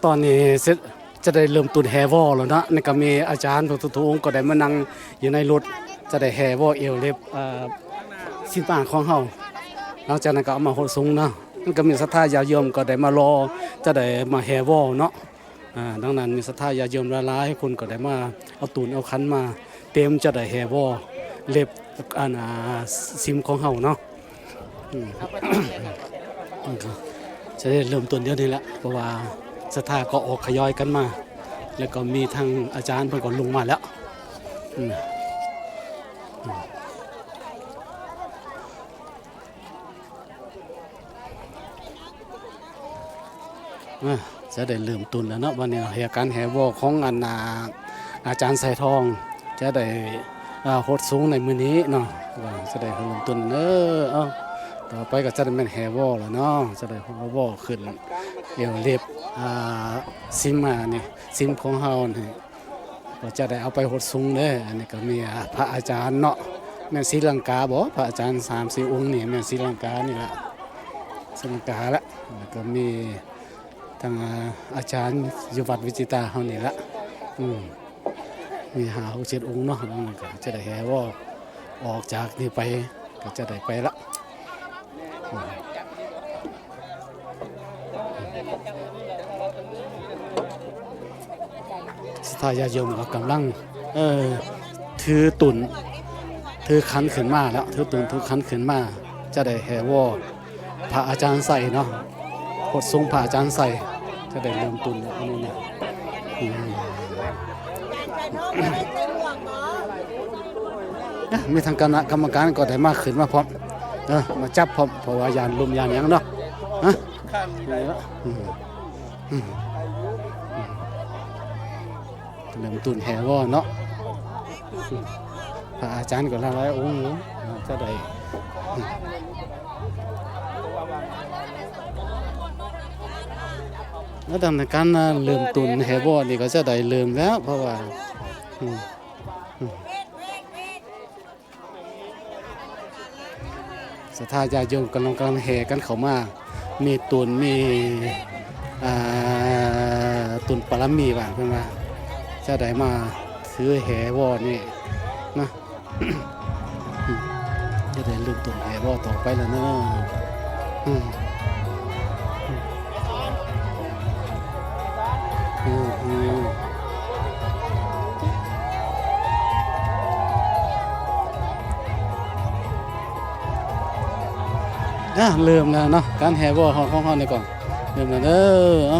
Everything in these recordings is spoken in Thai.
ตอนนี้เสร็จจะได้เริ่มตุนแฮวอลแล้วนะนี่ก็มีอาจารย์ทุกๆองค์ก็ได้มานั่งอยู่ในรถจะได้แฮวอเอวเล็บสิ้นปากของเฮาหลังจากนั้นก็เอามาโหดสูงเนาะมันก็มีศรัทธาญาติโยมก็ได้มารอจะได้มาแฮวอเนาะดังนั้นมีศรัทธาญาติโยมหลายๆคนก็ได้มาเอาตุนเอาคันมาเต็มจะได้แฮวอเล็บซิมของเฮาเนาะจะได้เริ่มต้นเดี๋ยวนี้แหละเพราะว่าศรัทธาก็ออกขยอยกันมาแล้วก็มีทางอาจารย์เพิ่นก็ลงมาแล้วจะได้เริ่มต้นแล้วเนาะวันนี้เหตุการณ์แห่วอของอาจารย์สายทองจะได้โหดสูงในมื้อนี้เนาะจะได้เริ่มต้นต่อไปก็จะได้เป็นแฮวอแล้วเนาะจะได้แฮวอขึ้นเอวเล็บซิมนี่ซิมของเฮานี่ก็จะได้เอาไปหดสูงเด้ออันนี้ก็มีพระอาจารย์เนาะแม่ศรีลังกาบ่พระอาจารย์ 3-4 องค์นี่แม่ศรีลังกานี่ละศรีลังกาละแล้วก็มีทางอาจารย์อยู่วัดวิจิตราเฮานี่ละมี5-6-7 องค์เนาะแล้วก็จะได้แฮวอออกจากนี่ไปก็จะได้ไปละสทายาโยมก็กำลังถือตุนถือขันขึ้นมาแล้วถือตุนถือขันขึ้นมาจะได้แห่วอพระอาจารย์ใส่เนาะกดทรงพระอาจารย์ใส่จะได้เริ่มตุนอันนี้เนี่ยมีทางคณะกรรมการก็ได้มาขึ้นมาพร้อมมาจับพร้อมเพราะว่ายานลมยานยังเนาะเริ่มตุนแห่วอเนาะพระอาจารย์ก็หลายองค์จะได้แล้วดำเนินการเริ่มตุนแห่วอนี่ก็จะได้เริ่มแล้วเพราะว่าศรัทธาญาติโยมกำลังแห่กันเข้ามามีตุนมีตุนปรมีบ้างเพื่อนว่าจะได้มาถือแห่วอนี่นะจะได้ลืมตุนแห่วอต่อไปแล้วเนาะเริ่มแล้วเนาะการแห่วอของเขาเนี่ยก่อนเริ่มแล้วเด้อ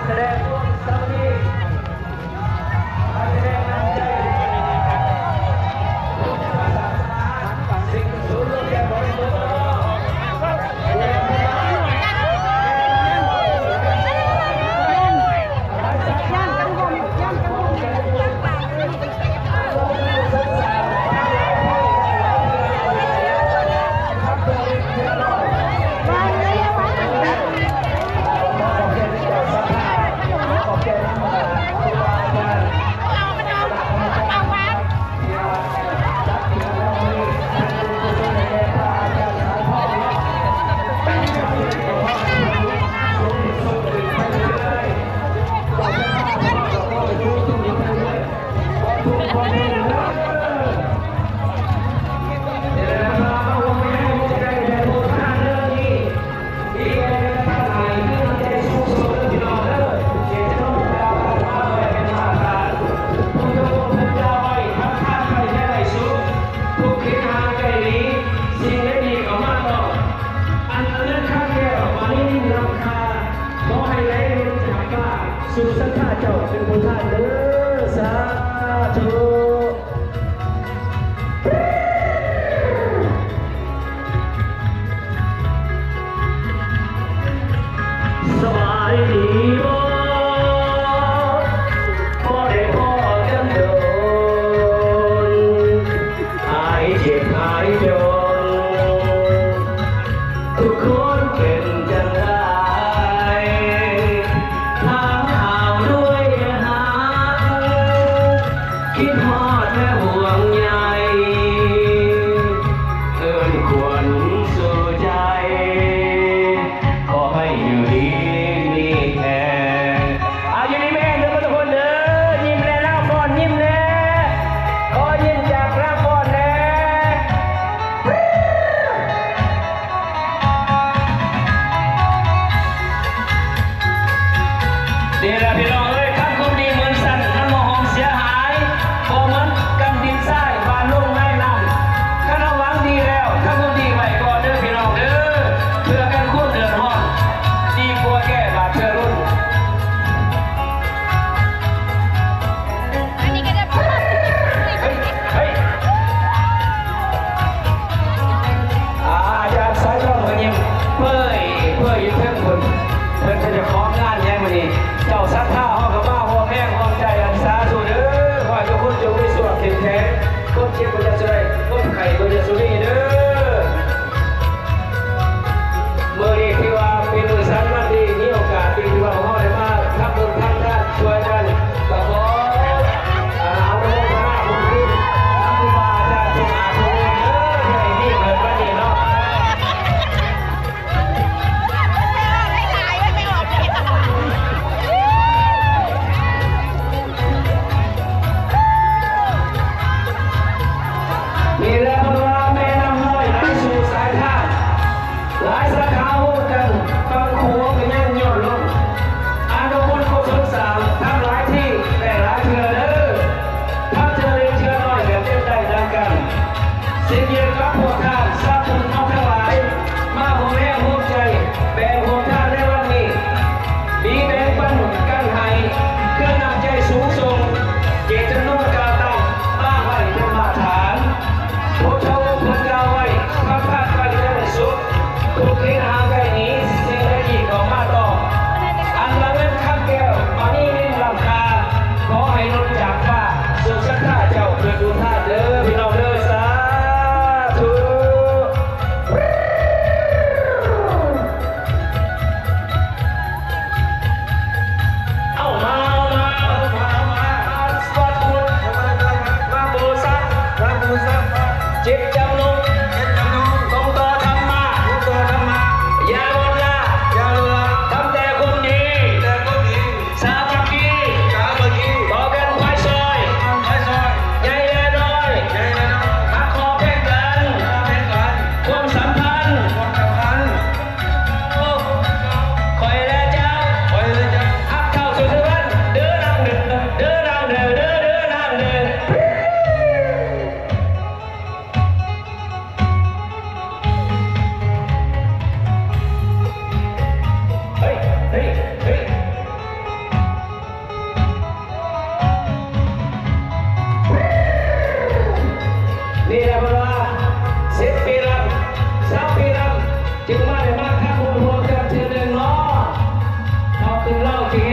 แสดงร่วมสามัคคีการแสดงน้ำใจสิ่งสูงสุดแก่บริสุทธิ์สุขสันต์ข้าเจ้าเป็นผู้ท่านเด้อสาธุสบายดีบ่พอได้พอกันโดนหายเจ็บหายจนทุกคนเป็นจังไดคิดฮอดและห่วงใยเอิ้นควรสู่ใจขอให้อยู่ดีมีแค่อยู่ดีแม่เด้อทุกคนเด้อยิ้มแล้วลาก่อนยิ้มแล้วขอยิ้มจากลาก่อนแล้วดีแล้วพี่น้องเอ้ยคำคมดีเหมือนสั่นน้ำมองเสียหายพอมันกำดินทรายบานลงในน้ำถ้าเราหวังดีแล้วถ้าคนดีไว้ก่อนเด้อพี่น้องเด้อเพื่อกันควบเดือดร้อนดีกว่าแก้บาดเชื้อรุ่นอันนี้ก็ได้พูดเฮ้ยจากสายตรงกันยิ้มเพื่ออยู่เพื่อนคนเพื่อนจะของงานแย่งมันนี่เจ้าสักเท่า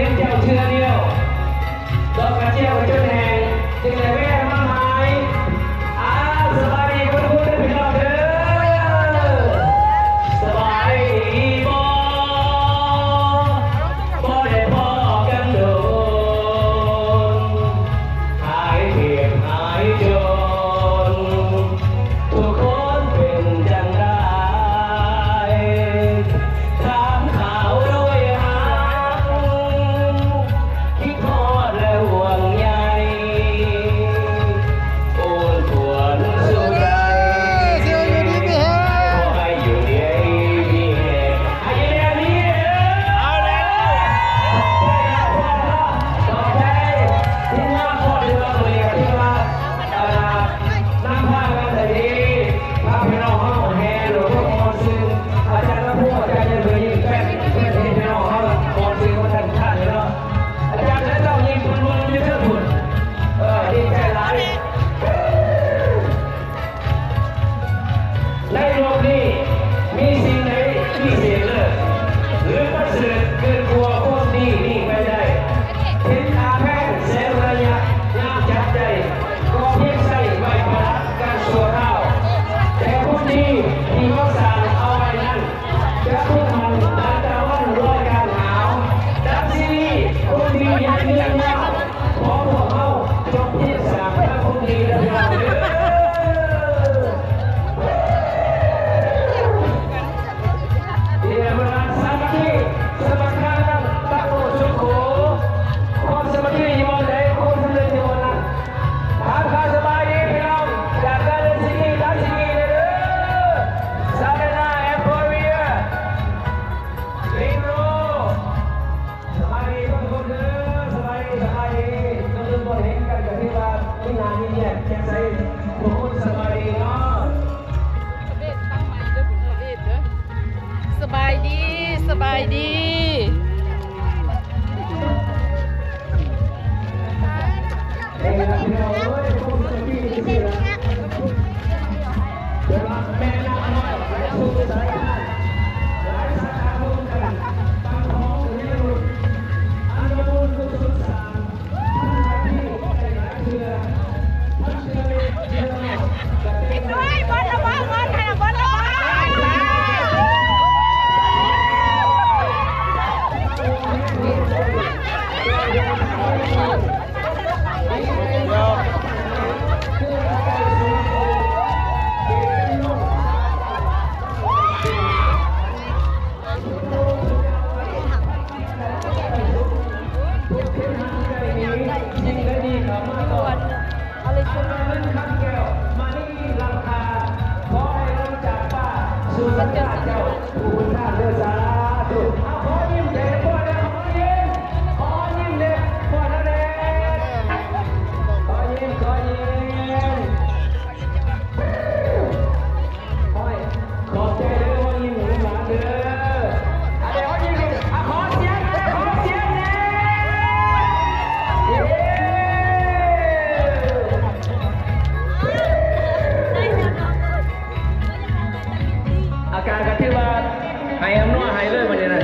ห็นเจ้าเชื่อเดียวดอกกระเจียวจนแห้งจึงได้แวะมาหมายสบายดีคุณผู้ชมพี่น้องเด้อสบายดีบ่ได้พอกันโดนหายเพียงหายจนทุกคนเป็นจังได้ถามข่าวด้วยหาคิดทอดและห่วงใยโอนทวนสู่ใจขอให้อยู่ดีมีแห่งให้อยู่ดีมีแห่งเอาแล้วต่อไปที่งานพ่อเรือเรียกที่ว่าน้ำผ้ากันแต่ดีพาพี่น้องเขาแห่หลวงพ่อมอซึ่งอาจารย์ผู้อาจารย์จะเลยยิ่งแป้นเพื่อนที่พี่น้องเขามอซึ่งเขาทันท่านเนาะอาจารย์จะต้องยิงคนบนยืดหุ่นดีใจหลายในโลกนี้มีสิ่งไหนที่เสียเลิศหรือประเสริฐเกินกว่าคนดีนี่ไม่ได้เห็นตาแพงแสนระยะงามจัดใจก็เพียงใส่ใบประดับการสัวข้าวแต่คนดีที่เขาสั่งเอาไว้นั้นจะพูดมันดันตะวันร้อยการหนาวดังที่นี่คนดียังเรื่องยาวขอพวกเขาจบที่สามและคนดีและเราเด้อ เดี๋ยวมาสามัคคีสมัครกันตั้งโอสุโขความสามัคคีอยู่บนไหนความสำเร็จอยู่บนนั้นถามข่าวสบายดีพี่น้องจากการเล่นซิกี้ด้านซิกี้เลยเด้อซาเบน่าแอมโพเรียลิงโรสบายดีทุกคนเด้อสบายดีสบายดีน้องๆบ่เห็นกันกับที่ว่าที่งานนี้เนี่ยแค่ใส่ทุกคนสบายดีเนาะ สบายดีสบายดี ด้วยบอลระวังบอลค่ะบอลระวัง สุดยอดเจ้าผู้บุญท่านเด้อสาธุขอยิ้มเด็กพ่อเด้อขอยิ้มเด็กพ่อเด้อขอยิ้มขอยิ้มโอ้ยขอบใจเด้อขอยิ้มหนูหลานเด้อเดี๋ยวขอยิ้มขอเสียงเด้อขอเสียงเด้ออาการกันที่ว่าหายอำนวยหายเลยวันนี้นะ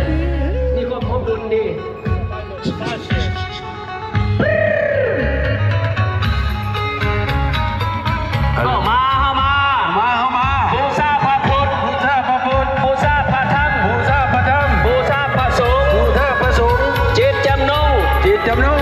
นี่ก็พบดุลดีเข้ามาบูชาพระพุทธบูชาพระธรรมบูชาพระสงฆ์จิตจำนง